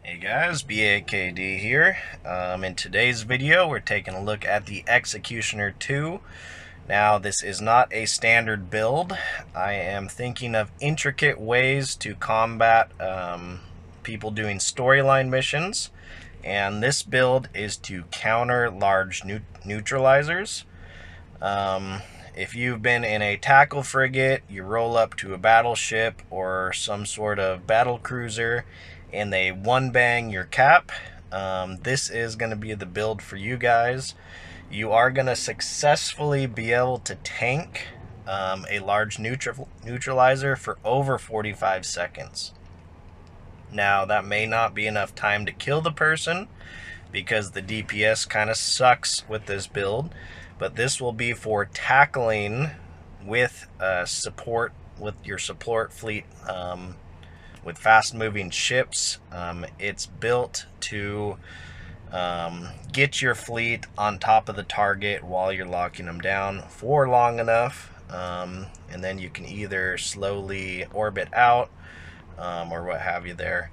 Hey guys, BAKD here. In today's video, we're taking a look at the Executioner 2. Now, this is not a standard build. I am thinking of intricate ways to combat people doing storyline missions. And this build is to counter large neutralizers. If you've been in a tackle frigate, you roll up to a battleship or some sort of battle cruiser and they one bang your cap, this is going to be the build for you guys. You are going to successfully be able to tank a large neutralizer for over 45 seconds. Now, that may not be enough time to kill the person because the DPS kind of sucks with this build, but this will be for tackling with support, with your support fleet, with fast moving ships. It's built to get your fleet on top of the target while you're locking them down for long enough, and then you can either slowly orbit out or what have you there.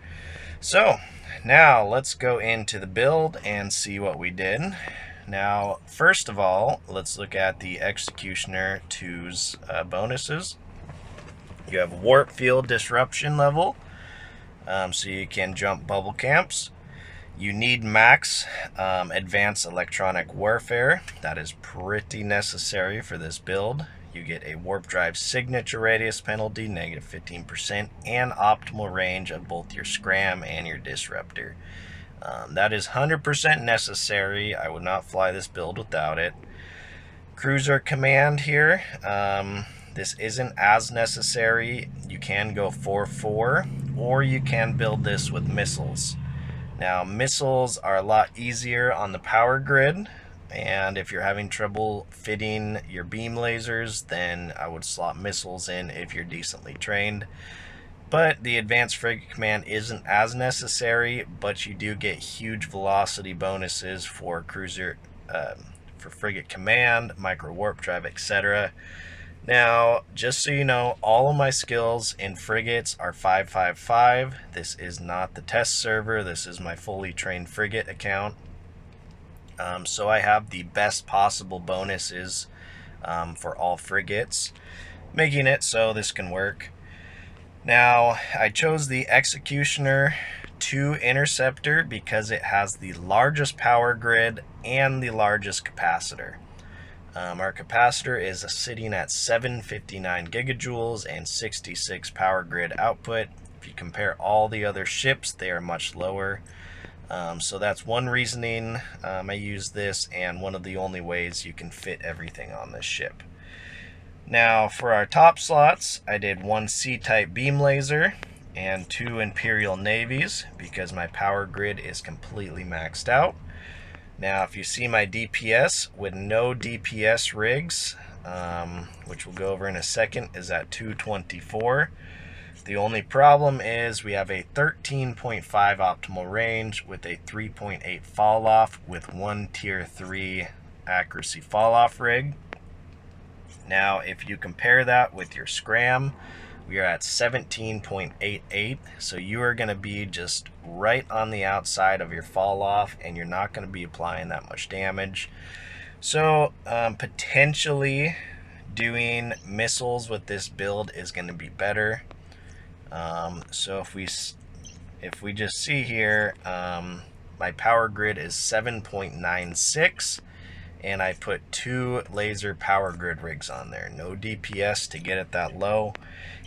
So now let's go into the build and see what we did. Now, first of all, let's look at the Executioner 2's bonuses. You have warp field disruption level, so you can jump bubble camps. You need max advanced electronic warfare. That is pretty necessary for this build. You get a warp drive signature radius penalty, negative 15%, and optimal range of both your scram and your disruptor. That is 100% necessary. I would not fly this build without it. Cruiser command here. This isn't as necessary. You can go 4-4, or you can build this with missiles. Now, missiles are a lot easier on the power grid, and if you're having trouble fitting your beam lasers, then I would slot missiles in if you're decently trained. But the advanced frigate command isn't as necessary, but you do get huge velocity bonuses for cruiser, for frigate command, micro warp drive, etc. Now, just so you know, all of my skills in frigates are 555. This is not the test server. This is my fully trained frigate account. So I have the best possible bonuses for all frigates, making it so this can work. Now, I chose the Executioner 2 Interceptor because it has the largest power grid and the largest capacitor. Our capacitor is sitting at 759 gigajoules and 66 power grid output. If you compare all the other ships, they are much lower. So that's one reasoning I use this, and one of the only ways you can fit everything on this ship. Now, for our top slots, I did one C-type beam laser and 2 Imperial Navies because my power grid is completely maxed out. Now, if you see my DPS with no DPS rigs, which we'll go over in a second, is at 224. The only problem is we have a 13.5 optimal range with a 3.8 fall off with one tier 3 accuracy fall off rig. Now, if you compare that with your scram, we are at 17.88, so you are going to be just right on the outside of your fall off, and you're not going to be applying that much damage. So potentially doing missiles with this build is going to be better. So if we just see here, my power grid is 7.96. and I put 2 laser power grid rigs on there. No DPS to get it that low,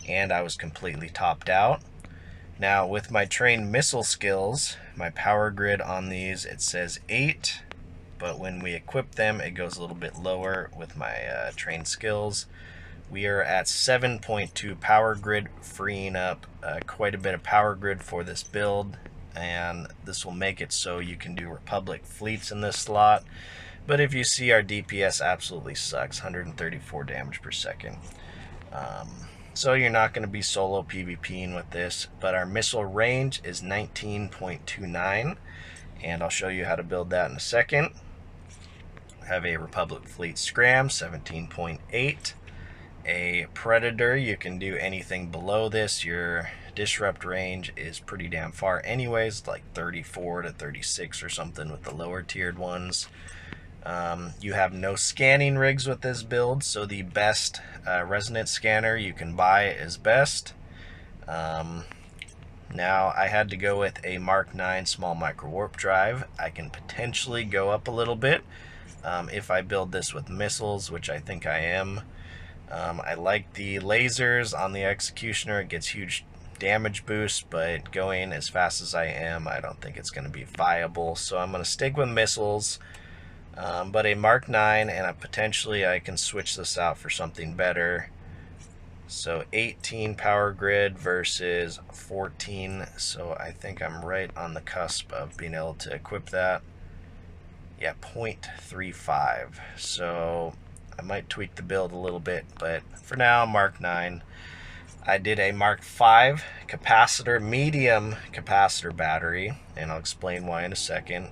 and I was completely topped out. Now, with my trained missile skills, my power grid on these, it says 8, but when we equip them, it goes a little bit lower with my trained skills. We are at 7.2 power grid, freeing up quite a bit of power grid for this build, and this will make it so you can do Republic fleets in this slot. But if you see, our DPS absolutely sucks, 134 damage per second. So you're not going to be solo PvPing with this, but our missile range is 19.29, and I'll show you how to build that in a second. I have a Republic Fleet Scram, 17.8. A Predator, you can do anything below this. Your disrupt range is pretty damn far anyways, like 34 to 36 or something with the lower tiered ones. You have no scanning rigs with this build, so the best resonance scanner you can buy is best. Now I had to go with a Mark 9 small micro warp drive. I can potentially go up a little bit if I build this with missiles, which I think I am. I like the lasers on the executioner. It gets huge damage boost, but going as fast as I am, I don't think it's going to be viable. So I'm going to stick with missiles, but a Mark 9, and potentially I can switch this out for something better. So 18 power grid versus 14, so I think I'm right on the cusp of being able to equip that. Yeah, 0.35, so I might tweak the build a little bit, but for now, Mark 9. I did a Mark 5 capacitor, medium capacitor battery, and I'll explain why in a second.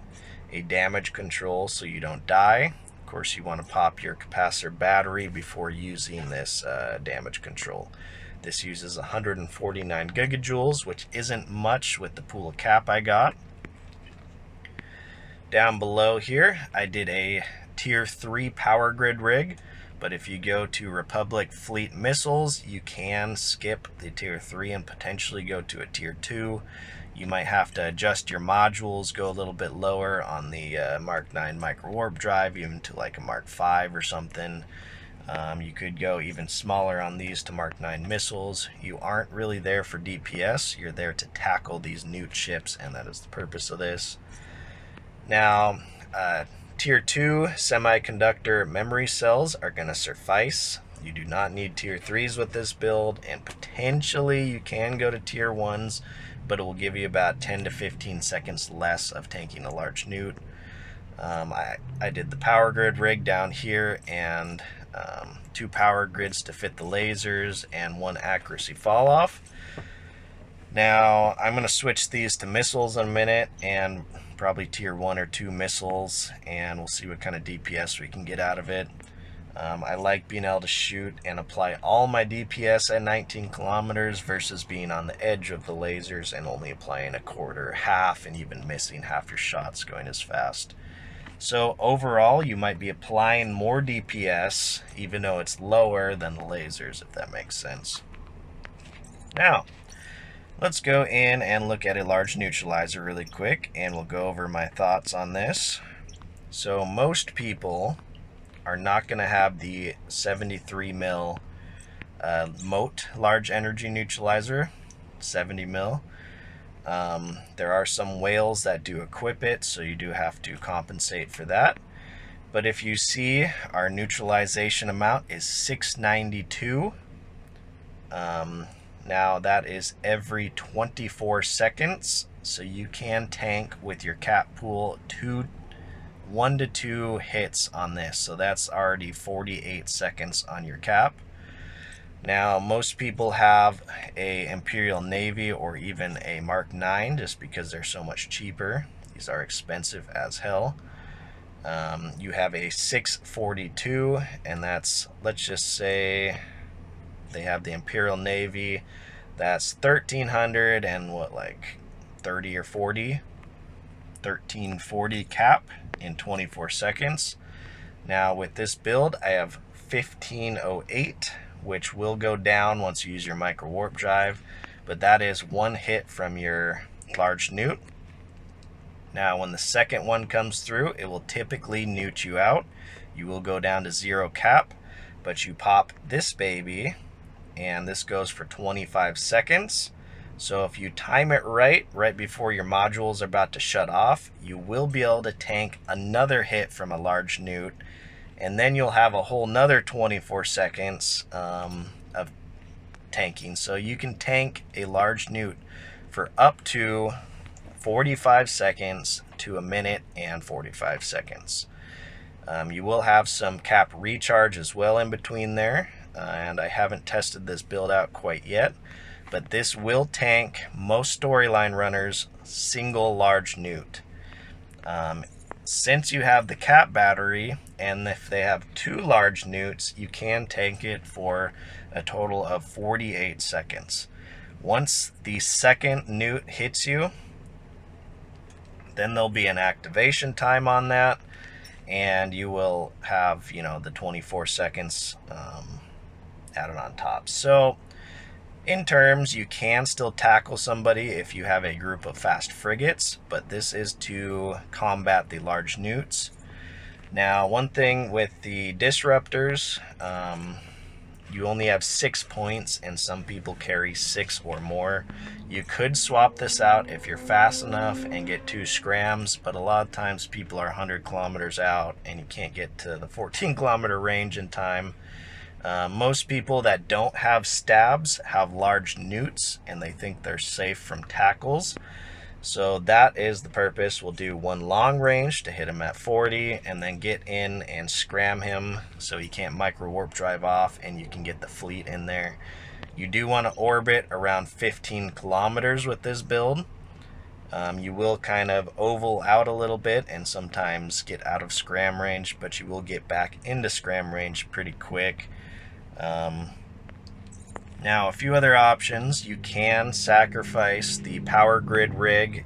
A damage control so you don't die. Of course, you want to pop your capacitor battery before using this damage control. This uses 149 gigajoules, which isn't much with the pool of cap I got. Down below here, I did a tier 3 power grid rig, but if you go to Republic Fleet Missiles, you can skip the tier 3 and potentially go to a tier 2. You might have to adjust your modules, go a little bit lower on the Mark 9 micro warp drive, even to like a Mark 5 or something. You could go even smaller on these to Mark 9 missiles. You aren't really there for DPS, you're there to tackle these neut ships, and that is the purpose of this. Now, tier 2 semiconductor memory cells are going to suffice. You do not need tier 3s with this build, and potentially you can go to tier 1s, but it will give you about 10 to 15 seconds less of tanking a large neut. I did the power grid rig down here, and 2 power grids to fit the lasers and 1 accuracy fall off. Now I'm going to switch these to missiles in a minute, and probably tier 1 or 2 missiles, and we'll see what kind of DPS we can get out of it. I like being able to shoot and apply all my DPS at 19 kilometers versus being on the edge of the lasers and only applying a quarter, half, and even missing half your shots going as fast. So overall, you might be applying more DPS even though it's lower than the lasers, if that makes sense. Now, let's go in and look at a large neutralizer really quick, and we'll go over my thoughts on this. So most people are not going to have the 73 mil Moat large energy neutralizer, 70 mil. There are some whales that do equip it, so you do have to compensate for that. But if you see, our neutralization amount is 692. Now that is every 24 seconds, so you can tank with your cap pool 1 to 2 hits on this, so that's already 48 seconds on your cap. Now most people have a Imperial Navy or even a Mark 9 just because they're so much cheaper. These are expensive as hell. You have a 642, and that's, let's just say they have the Imperial Navy, that's 1300 and what, like 30 or 40, 1340 cap in 24 seconds. Now with this build, I have 1508, which will go down once you use your micro warp drive, but that is 1 hit from your large neut. Now when the second one comes through, it will typically neut you out. You will go down to 0 cap, but you pop this baby, and this goes for 25 seconds. So if you time it right before your modules are about to shut off, you will be able to tank another hit from a large neut, and then you'll have a whole nother 24 seconds of tanking. So you can tank a large neut for up to 45 seconds to a minute and 45 seconds. You will have some cap recharge as well in between there, and I haven't tested this build out quite yet, but this will tank most storyline runners single large neut. Since you have the cap battery, and if they have 2 large neuts, you can tank it for a total of 48 seconds. Once the second newt hits you, then there'll be an activation time on that, and you will have, you know, the 24 seconds added on top. So in terms, you can still tackle somebody if you have a group of fast frigates, but this is to combat the large newts. Now, one thing with the disruptors, you only have 6 points, and some people carry 6 or more. You could swap this out if you're fast enough and get 2 scrams, but a lot of times people are 100 kilometers out and you can't get to the 14-kilometer range in time. Most people that don't have stabs have large newts, and they think they're safe from tackles. So that is the purpose. We'll do one long range to hit him at 40, and then get in and scram him so he can't micro warp drive off, and you can get the fleet in there. You do want to orbit around 15 kilometers with this build. You will kind of oval out a little bit and sometimes get out of scram range, but you will get back into scram range pretty quick. Now, a few other options. You can sacrifice the power grid rig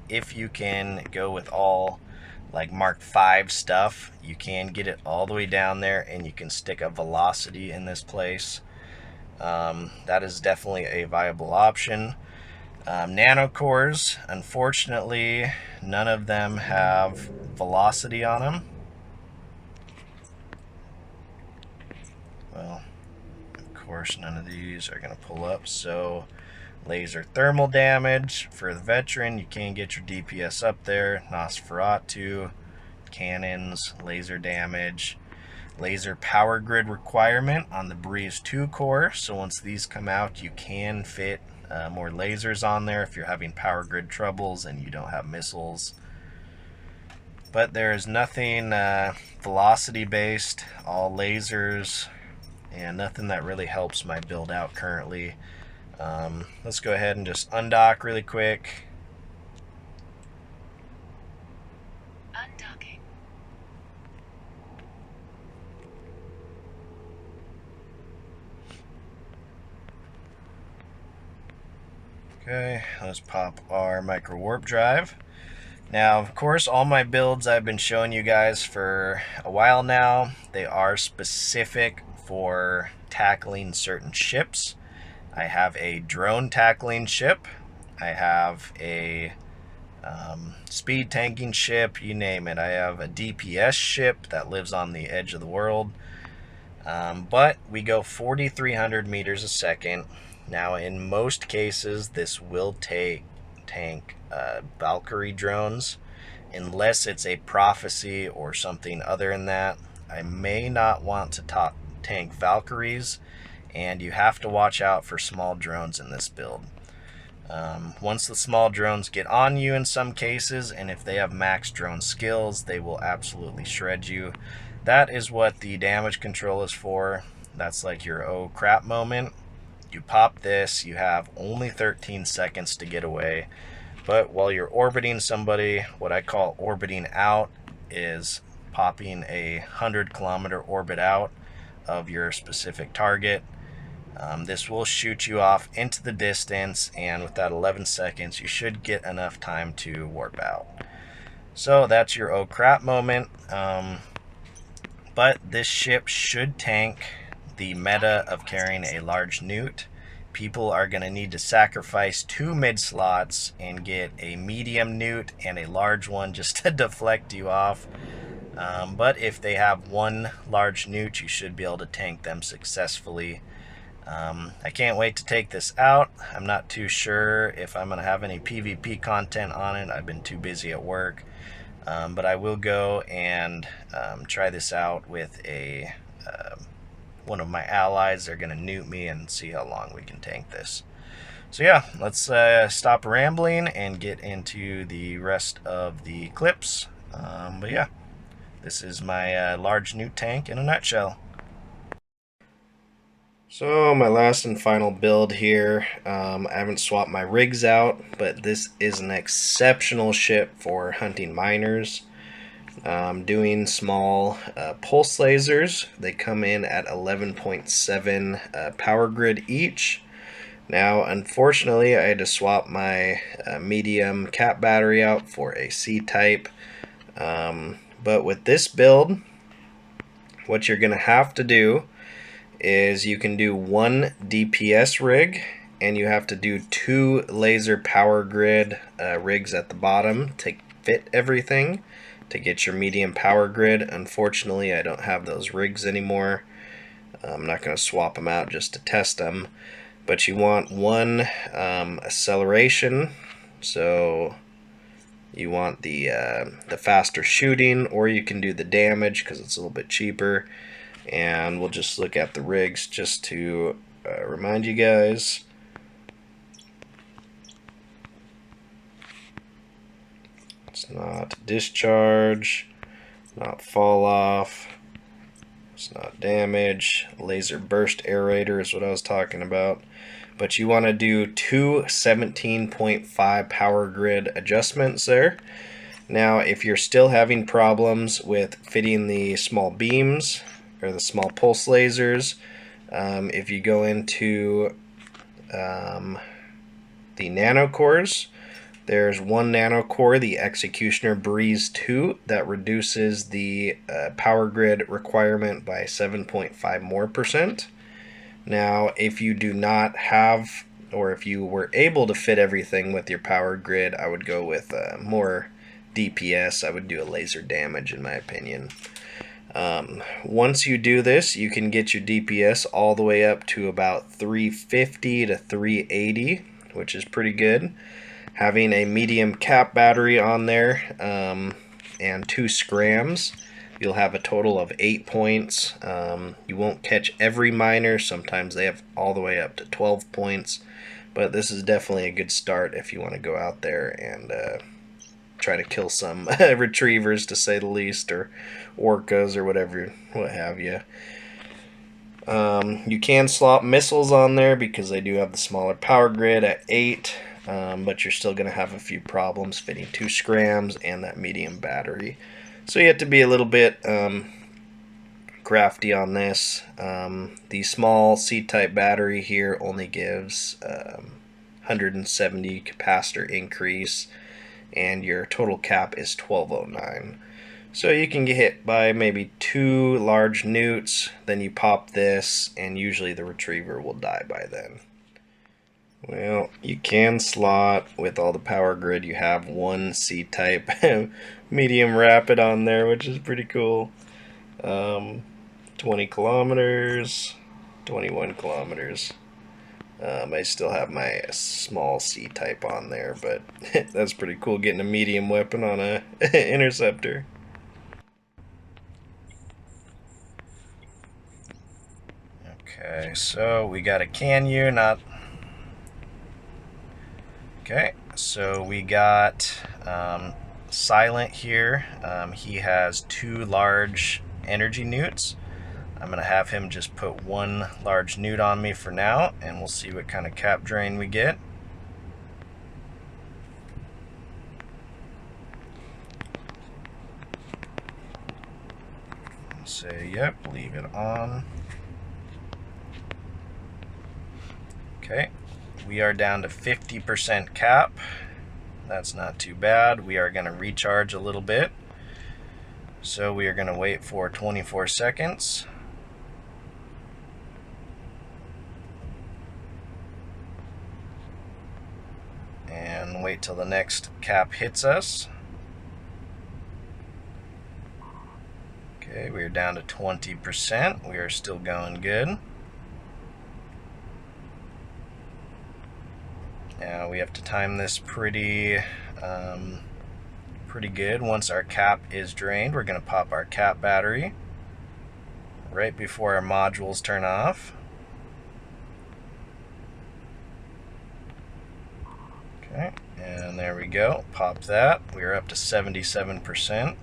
if you can go with all like Mark V stuff. You can get it all the way down there, and you can stick a velocity in this place. That is definitely a viable option. Nanocores, unfortunately, none of them have velocity on them. Well, of course, none of these are going to pull up. So laser thermal damage for the veteran, you can get your DPS up there. Nosferatu, cannons, laser damage, laser power grid requirement on the Breeze 2 core. So once these come out, you can fit more lasers on there if you're having power grid troubles and you don't have missiles. But there is nothing velocity based, all lasers, and nothing that really helps my build out currently. Let's go ahead and just undock really quick. Undocking. Okay, let's pop our micro warp drive. Now, of course, all my builds I've been showing you guys for a while now, they are specific for tackling certain ships. I have a drone tackling ship. I have a speed tanking ship, you name it. I have a DPS ship that lives on the edge of the world. But we go 4,300 meters a second. Now, in most cases, this will tank Valkyrie drones, unless it's a prophecy or something other than that. I may not want to tank Valkyries, and you have to watch out for small drones in this build. Once the small drones get on you in some cases, and if they have max drone skills, they will absolutely shred you. That is what the damage control is for. That's like your oh crap moment. You pop this, you have only 13 seconds to get away. But while you're orbiting somebody, what I call orbiting out is popping a 100-kilometer orbit out of your specific target. This will shoot you off into the distance, and with that 11 seconds, you should get enough time to warp out. So that's your oh crap moment. But this ship should tank the meta of carrying a large newt. People are going to need to sacrifice 2 mid slots and get a medium newt and a large one just to deflect you off. But if they have one large newt, you should be able to tank them successfully. I can't wait to take this out. I'm not too sure if I'm going to have any PvP content on it. I've been too busy at work. But I will go and try this out with a one of my allies. They're going to newt me and see how long we can tank this. So yeah, let's stop rambling and get into the rest of the clips. But yeah, this is my large newt tank in a nutshell. So my last and final build here, I haven't swapped my rigs out, but this is an exceptional ship for hunting miners. Doing small pulse lasers. They come in at 11.7 power grid each. Now, unfortunately, I had to swap my medium cap battery out for a C-type. But with this build, what you're going to have to do is you can do one DPS rig, and you have to do 2 laser power grid rigs at the bottom to fit everything to get your medium power grid. Unfortunately, I don't have those rigs anymore. I'm not going to swap them out just to test them. But you want one acceleration, so you want the faster shooting, or you can do the damage because it's a little bit cheaper. And we'll just look at the rigs just to remind you guys. It's not discharge, not fall off, it's not damage. Laser burst aerator is what I was talking about. But you want to do 2 17.5 power grid adjustments there. Now, if you're still having problems with fitting the small beams or the small pulse lasers, if you go into the nanocores, there's one nanocore, the Executioner Breeze 2, that reduces the power grid requirement by 7.5 more %. Now, if you do not have, or if you were able to fit everything with your power grid, I would go with more DPS. I would do a laser damage, in my opinion. Once you do this, you can get your DPS all the way up to about 350 to 380, which is pretty good. Having a medium cap battery on there and 2 scrams, you'll have a total of 8 points. You won't catch every miner. Sometimes they have all the way up to 12 points. But this is definitely a good start if you want to go out there and try to kill some retrievers, to say the least, or orcas or whatever, what have you. You can slot missiles on there because they do have the smaller power grid at 8. But you're still going to have a few problems fitting 2 scrams and that medium battery. So you have to be a little bit crafty on this. The small C-type battery here only gives 170 capacitor increase, and your total cap is 1209. So you can get hit by maybe 2 large newts, then you pop this, and usually the retriever will die by then. Well, you can slot, with all the power grid, you have one C-type medium rapid on there, which is pretty cool. 20 kilometers, 21 kilometers. I still have my small C-type on there, but that's pretty cool, getting a medium weapon on a Interceptor. Okay, so we got a Canyon, not... Okay, so we got Silent here. He has 2 large energy newts. I'm going to have him just put 1 large newt on me for now, and we'll see what kind of cap drain we get. Say yep, leave it on. Okay, we are down to 50% cap. That's not too bad. We are going to recharge a little bit. So we are going to wait for 24 seconds. And wait till the next cap hits us. Okay, we are down to 20%. We are still going good. Now we have to time this pretty good. Once our cap is drained, we're going to pop our cap battery right before our modules turn off. Okay, and there we go. Pop that. We are up to 77%.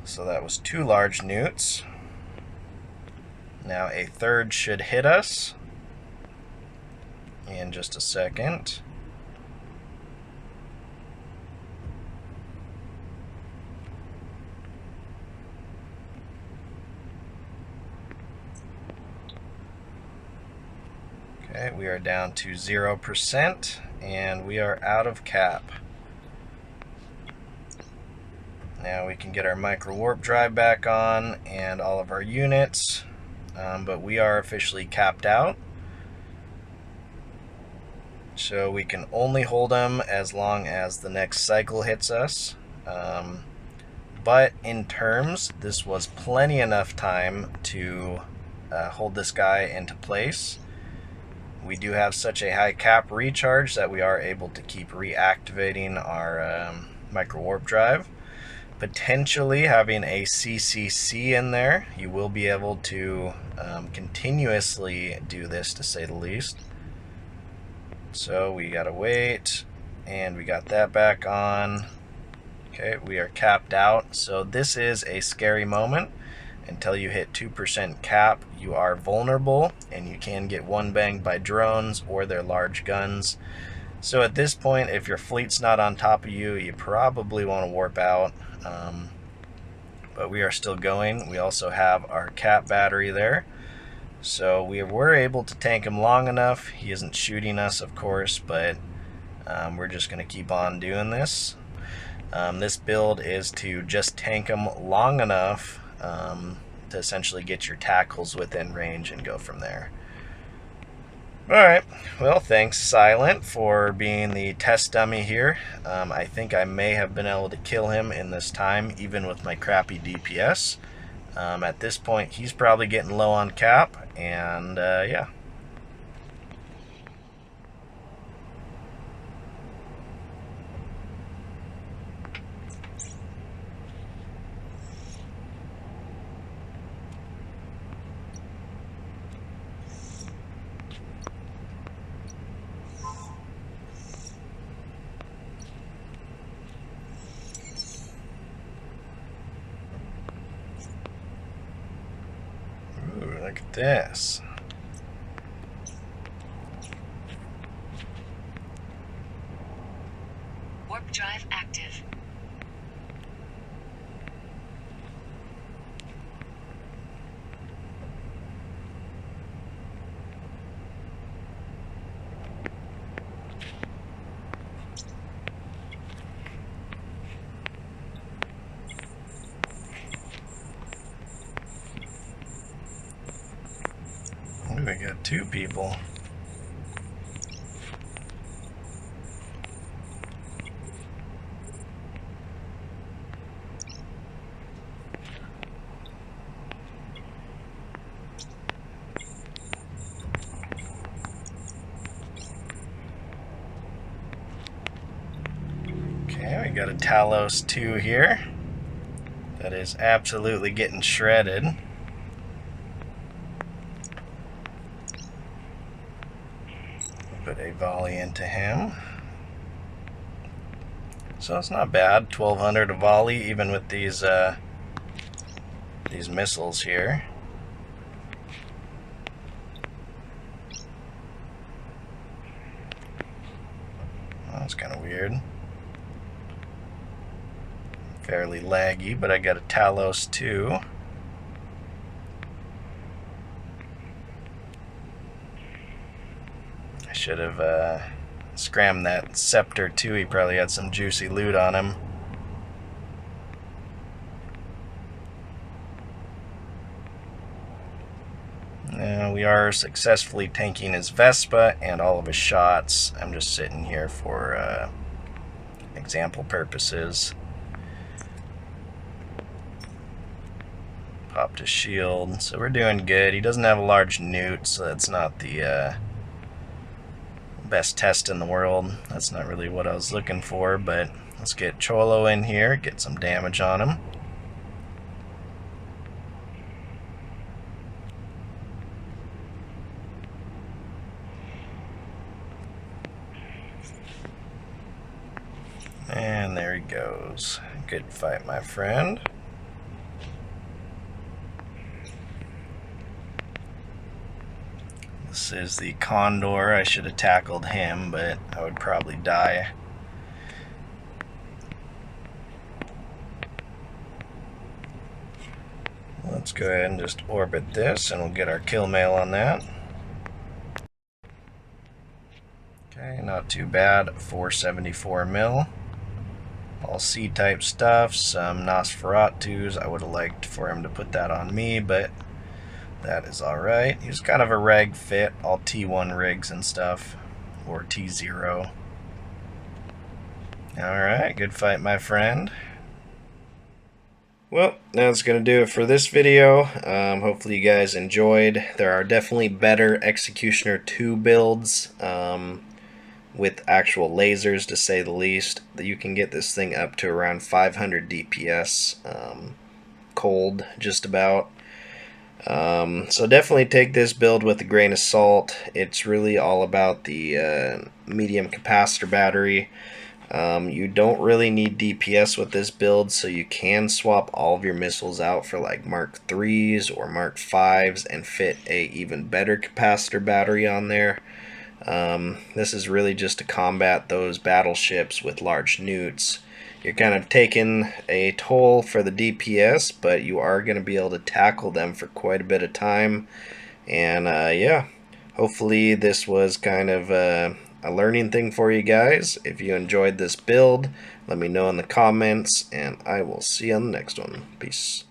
So that was 2 large newts. Now a third should hit us in just a second. Okay, we are down to 0%, and we are out of cap. Now we can get our micro warp drive back on and all of our units, but we are officially capped out. So we can only hold them as long as the next cycle hits us. But in terms, this was plenty enough time to hold this guy into place. We do have such a high cap recharge that we are able to keep reactivating our micro warp drive. Potentially having a CCC in there, you will be able to continuously do this, to say the least. So we gotta wait, and we got that back on. Okay, we are capped out. So this is a scary moment. Until you hit 2% cap, you are vulnerable, and you can get one banged by drones or their large guns. So at this point, if your fleet's not on top of you, you probably want to warp out. But we are still going. We also have our cap battery there. So we were able to tank him long enough. He isn't shooting us, of course, but we're just going to keep on doing this. This build is to just tank him long enough to essentially get your tackles within range and go from there. Alright, well, thanks Silent for being the test dummy here. I think I may have been able to kill him in this time, even with my crappy DPS. At this point, he's probably getting low on cap, and yeah. Look at this. Warp drive active. Ooh, we got two people. Okay, we got a Talos 2 here. That is absolutely getting shredded. Put a volley into him. So it's not bad. 1200 a volley, even with these missiles here. Oh, that's kind of weird. Fairly laggy, but I got a Talos 2. I should have scrammed that Scepter too. He probably had some juicy loot on him. Now we are successfully tanking his Vespa and all of his shots. I'm just sitting here for example purposes. Popped his shield, so we're doing good. He doesn't have a large newt, so that's not the best test in the world. That's not really what I was looking for, but let's get Cholo in here, get some damage on him. And there he goes. Good fight, my friend. This is the Condor. I should have tackled him, but I would probably die. Let's go ahead and just orbit this, and we'll get our kill mail on that. Okay, not too bad. 474 mil. All C-type stuff, some Nosferatus. I would have liked for him to put that on me, but that is alright. He was kind of a reg fit, all T1 rigs and stuff, or T0. Alright, good fight, my friend. Well, that's going to do it for this video. Hopefully you guys enjoyed. There are definitely better Executioner 2 builds with actual lasers, to say the least. You can get this thing up to around 500 DPS, cold, just about. So definitely take this build with a grain of salt. It's really all about the medium capacitor battery. You don't really need DPS with this build, so you can swap all of your missiles out for like Mark 3s or Mark 5s and fit a even better capacitor battery on there. This is really just to combat those battleships with large neuts. You're kind of taking a toll for the DPS, but you are going to be able to tackle them for quite a bit of time. And yeah, hopefully this was kind of a learning thing for you guys. If you enjoyed this build, let me know in the comments, and I will see you on the next one. Peace.